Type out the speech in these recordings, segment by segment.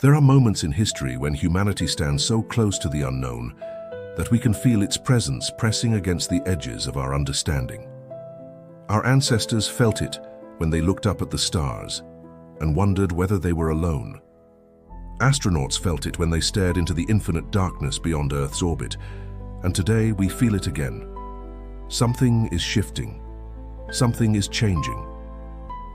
There are moments in history when humanity stands so close to the unknown that we can feel its presence pressing against the edges of our understanding. Our ancestors felt it when they looked up at the stars and wondered whether they were alone. Astronauts felt it when they stared into the infinite darkness beyond Earth's orbit, and today we feel it again. Something is shifting. Something is changing.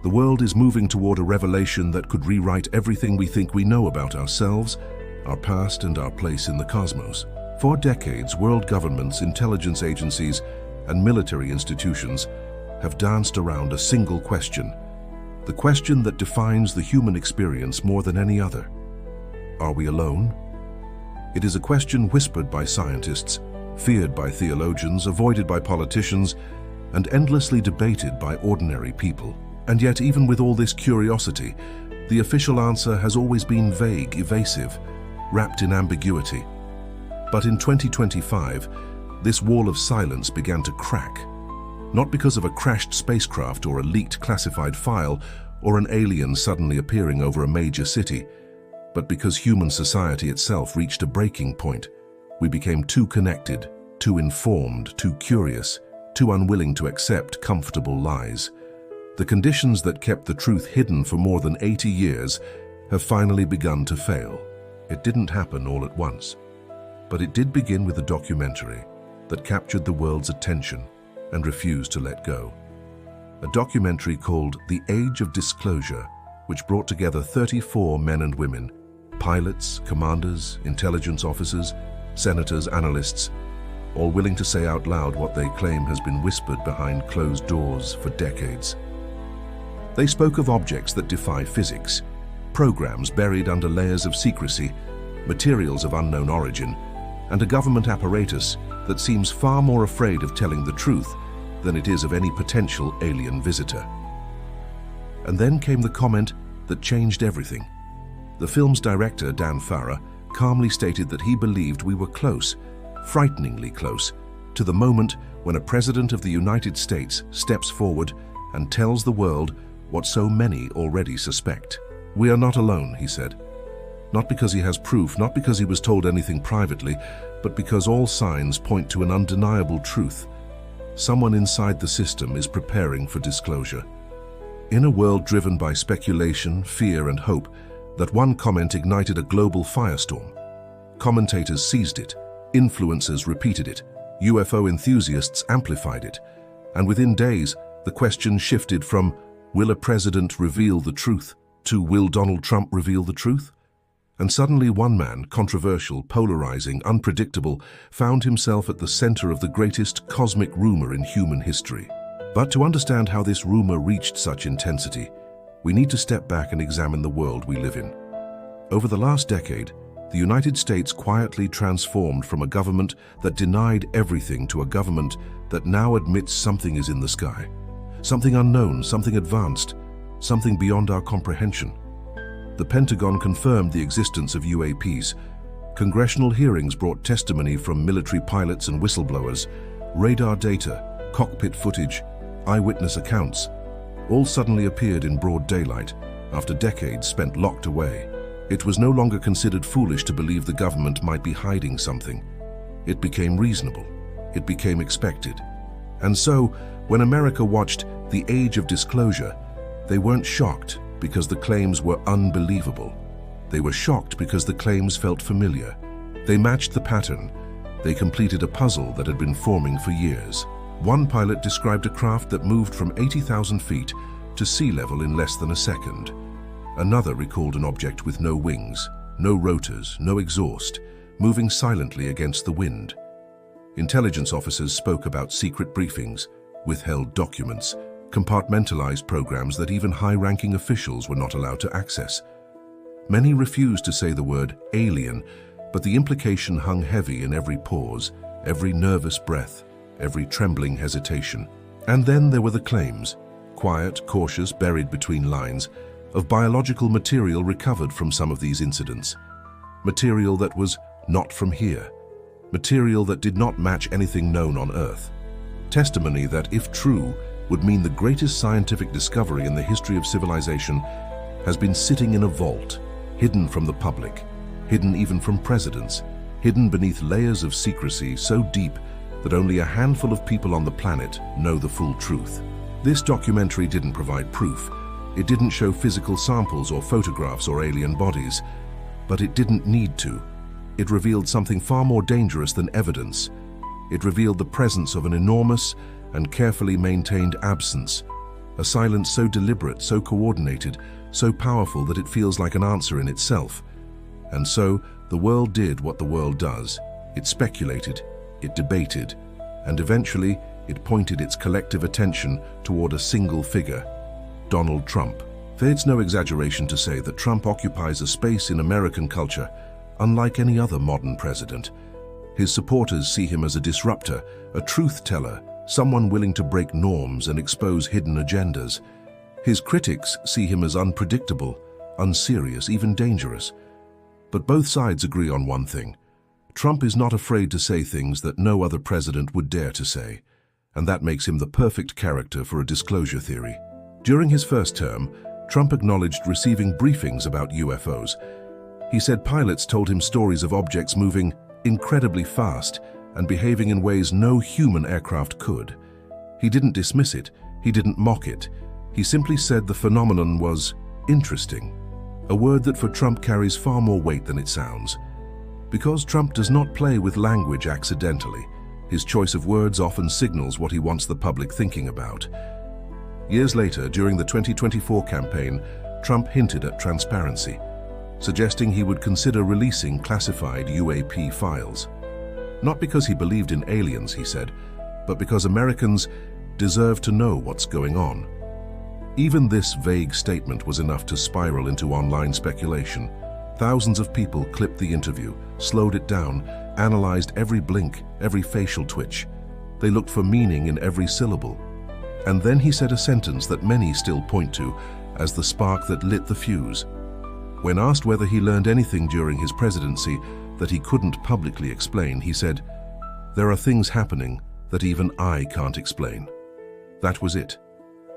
The world is moving toward a revelation that could rewrite everything we think we know about ourselves, our past, and our place in the cosmos. For decades, world governments, intelligence agencies, and military institutions have danced around a single question, the question that defines the human experience more than any other. Are we alone? It is a question whispered by scientists, feared by theologians, avoided by politicians, and endlessly debated by ordinary people. And yet, even with all this curiosity, the official answer has always been vague, evasive, wrapped in ambiguity. But in 2025, this wall of silence began to crack. Not because of a crashed spacecraft or a leaked classified file or an alien suddenly appearing over a major city, but because human society itself reached a breaking point. We became too connected, too informed, too curious, too unwilling to accept comfortable lies. The conditions that kept the truth hidden for more than 80 years have finally begun to fail. It didn't happen all at once, but it did begin with a documentary that captured the world's attention and refused to let go. A documentary called The Age of Disclosure, which brought together 34 men and women, pilots, commanders, intelligence officers, senators, analysts, all willing to say out loud what they claim has been whispered behind closed doors for decades. They spoke of objects that defy physics, programs buried under layers of secrecy, materials of unknown origin, and a government apparatus that seems far more afraid of telling the truth than it is of any potential alien visitor. And then came the comment that changed everything. The film's director, Dan Farah, calmly stated that he believed we were close, frighteningly close, to the moment when a president of the United States steps forward and tells the world what so many already suspect. We are not alone, he said. Not because he has proof, not because he was told anything privately, but because all signs point to an undeniable truth. Someone inside the system is preparing for disclosure. In a world driven by speculation, fear, and hope, that one comment ignited a global firestorm. Commentators seized it, influencers repeated it, UFO enthusiasts amplified it, and within days, the question shifted from, will a president reveal the truth, to will Donald Trump reveal the truth? And suddenly one man, controversial, polarizing, unpredictable, found himself at the center of the greatest cosmic rumor in human history. But to understand how this rumor reached such intensity, we need to step back and examine the world we live in. Over the last decade, the United States quietly transformed from a government that denied everything to a government that now admits something is in the sky. Something unknown, something advanced, something beyond our comprehension. The Pentagon confirmed the existence of UAPs. Congressional hearings brought testimony from military pilots and whistleblowers. Radar data, cockpit footage, eyewitness accounts, all suddenly appeared in broad daylight after decades spent locked away. It was no longer considered foolish to believe the government might be hiding something. It became reasonable. It became expected. And so, when America watched The Age of Disclosure, they weren't shocked because the claims were unbelievable. They were shocked because the claims felt familiar. They matched the pattern. They completed a puzzle that had been forming for years. One pilot described a craft that moved from 80,000 feet to sea level in less than a second. Another recalled an object with no wings, no rotors, no exhaust, moving silently against the wind. Intelligence officers spoke about secret briefings, withheld documents, compartmentalized programs that even high-ranking officials were not allowed to access. Many refused to say the word alien, but the implication hung heavy in every pause, every nervous breath, every trembling hesitation. And then there were the claims, quiet, cautious, buried between lines, of biological material recovered from some of these incidents. Material that was not from here. Material that did not match anything known on Earth. Testimony that, if true, would mean the greatest scientific discovery in the history of civilization has been sitting in a vault, hidden from the public, hidden even from presidents, hidden beneath layers of secrecy so deep that only a handful of people on the planet know the full truth. This documentary didn't provide proof. It didn't show physical samples or photographs or alien bodies, but it didn't need to. It revealed something far more dangerous than evidence. It revealed the presence of an enormous and carefully maintained absence, a silence so deliberate, so coordinated, so powerful that it feels like an answer in itself. And so, the world did what the world does. It speculated, it debated, and eventually it pointed its collective attention toward a single figure, Donald Trump. It's no exaggeration to say that Trump occupies a space in American culture unlike any other modern president. His supporters see him as a disruptor, a truth teller, someone willing to break norms and expose hidden agendas. His critics see him as unpredictable, unserious, even dangerous. But both sides agree on one thing. Trump is not afraid to say things that no other president would dare to say, and that makes him the perfect character for a disclosure theory. During his first term, Trump acknowledged receiving briefings about UFOs. He said pilots told him stories of objects moving incredibly fast and behaving in ways no human aircraft could. He didn't dismiss it, he didn't mock it. He simply said the phenomenon was interesting, a word that for Trump carries far more weight than it sounds. Because Trump does not play with language accidentally, his choice of words often signals what he wants the public thinking about. Years later, during the 2024 campaign, Trump hinted at transparency, suggesting he would consider releasing classified UAP files. Not because he believed in aliens, he said, but because Americans deserve to know what's going on. Even this vague statement was enough to spiral into online speculation. Thousands of people clipped the interview, slowed it down, analyzed every blink, every facial twitch. They looked for meaning in every syllable. And then he said a sentence that many still point to as the spark that lit the fuse. When asked whether he learned anything during his presidency that he couldn't publicly explain, he said, "There are things happening that even I can't explain." That was it.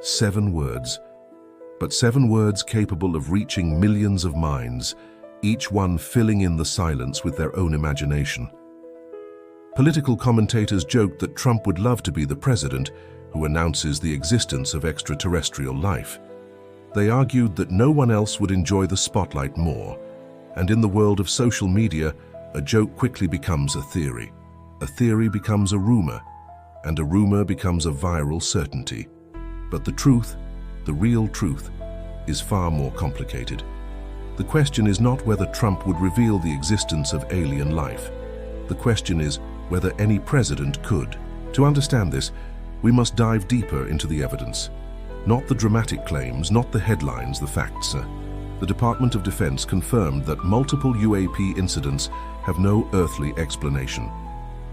7 words. But 7 words capable of reaching millions of minds, each one filling in the silence with their own imagination. Political commentators joked that Trump would love to be the president who announces the existence of extraterrestrial life. They argued that no one else would enjoy the spotlight more, and in the world of social media, a joke quickly becomes a theory becomes a rumor, and a rumor becomes a viral certainty. But the truth, the real truth, is far more complicated. The question is not whether Trump would reveal the existence of alien life. The question is whether any president could. To understand this, we must dive deeper into the evidence. Not the dramatic claims, not the headlines, the facts. The Department of Defense confirmed that multiple UAP incidents have no earthly explanation.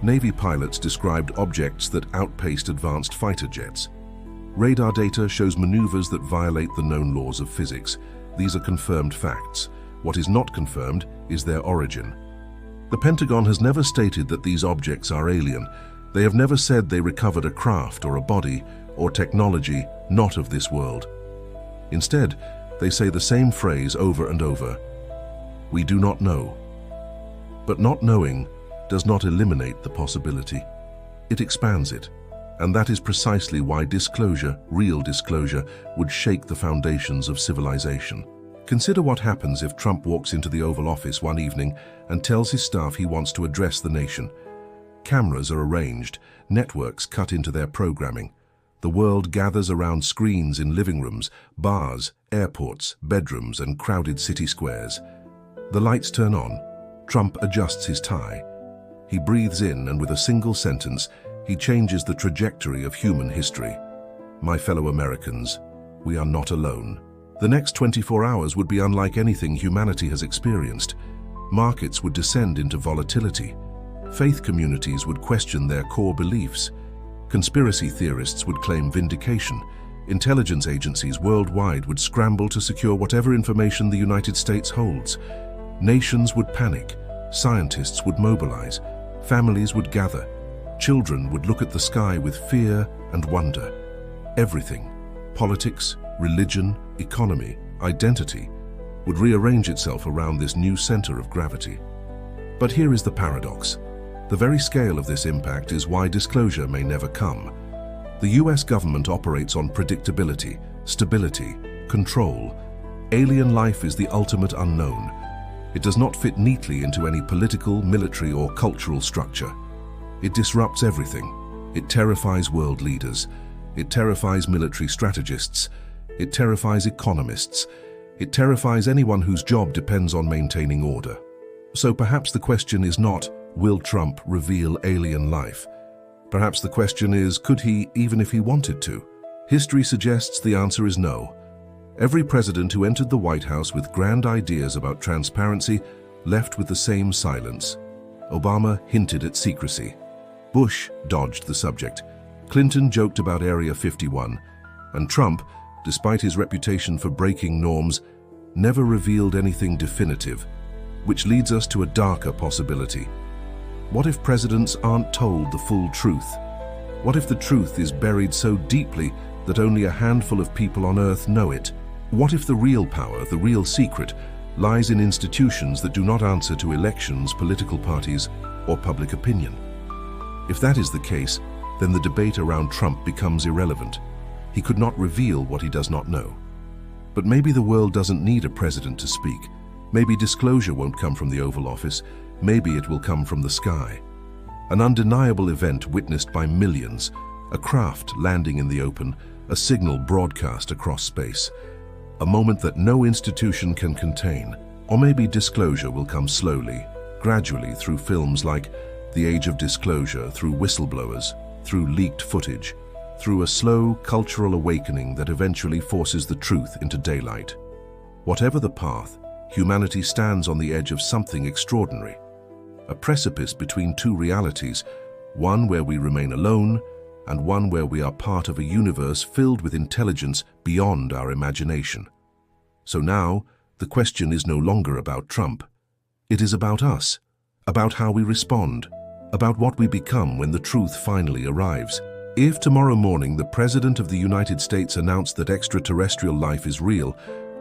Navy pilots described objects that outpaced advanced fighter jets. Radar data shows maneuvers that violate the known laws of physics. These are confirmed facts. What is not confirmed is their origin. The Pentagon has never stated that these objects are alien. They have never said they recovered a craft or a body or technology not of this world. Instead, they say the same phrase over and over: "We do not know." But not knowing does not eliminate the possibility. It expands it. And that is precisely why disclosure, real disclosure, would shake the foundations of civilization. Consider what happens if Trump walks into the Oval Office one evening and tells his staff he wants to address the nation. Cameras are arranged, networks cut into their programming. The world gathers around screens in living rooms, bars, airports, bedrooms, and crowded city squares. The lights turn on. Trump adjusts his tie. He breathes in, and with a single sentence, he changes the trajectory of human history. My fellow Americans, we are not alone. The next 24 hours would be unlike anything humanity has experienced. Markets would descend into volatility. Faith communities would question their core beliefs. Conspiracy theorists would claim vindication. Intelligence agencies worldwide would scramble to secure whatever information the United States holds. Nations would panic. Scientists would mobilize. Families would gather. Children would look at the sky with fear and wonder. Everything, politics, religion, economy, identity, would rearrange itself around this new center of gravity. But here is the paradox. The very scale of this impact is why disclosure may never come. The US government operates on predictability, stability, control. Alien life is the ultimate unknown. It does not fit neatly into any political, military, or cultural structure. It disrupts everything. It terrifies world leaders. It terrifies military strategists. It terrifies economists. It terrifies anyone whose job depends on maintaining order. So perhaps the question is not, will Trump reveal alien life? Perhaps the question is, could he, even if he wanted to? History suggests the answer is no. Every president who entered the White House with grand ideas about transparency left with the same silence. Obama hinted at secrecy. Bush dodged the subject. Clinton joked about Area 51. And Trump, despite his reputation for breaking norms, never revealed anything definitive, which leads us to a darker possibility. What if presidents aren't told the full truth? What if the truth is buried so deeply that only a handful of people on Earth know it? What if the real power, the real secret, lies in institutions that do not answer to elections, political parties, or public opinion? If that is the case, then the debate around Trump becomes irrelevant. He could not reveal what he does not know. But maybe the world doesn't need a president to speak. Maybe disclosure won't come from the Oval Office. Maybe it will come from the sky. An undeniable event witnessed by millions, a craft landing in the open, a signal broadcast across space. A moment that no institution can contain. Or maybe disclosure will come slowly, gradually through films like The Age of Disclosure, through whistleblowers, through leaked footage, through a slow cultural awakening that eventually forces the truth into daylight. Whatever the path, humanity stands on the edge of something extraordinary. A precipice between two realities, one where we remain alone and one where we are part of a universe filled with intelligence beyond our imagination. So now, the question is no longer about Trump. It is about us, about how we respond, about what we become when the truth finally arrives. If tomorrow morning the President of the United States announced that extraterrestrial life is real,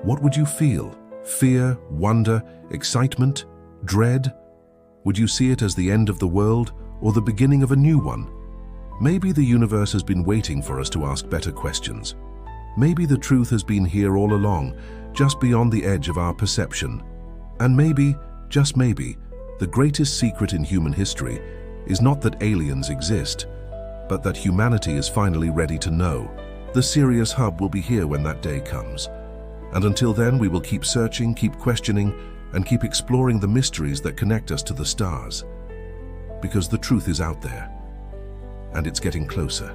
what would you feel? Fear, wonder, excitement, dread? Would you see it as the end of the world or the beginning of a new one? Maybe the universe has been waiting for us to ask better questions. Maybe the truth has been here all along, just beyond the edge of our perception. And maybe, just maybe, the greatest secret in human history is not that aliens exist, but that humanity is finally ready to know. The Sirius Hub will be here when that day comes. And until then, we will keep searching, keep questioning, and keep exploring the mysteries that connect us to the stars. Because the truth is out there, and it's getting closer.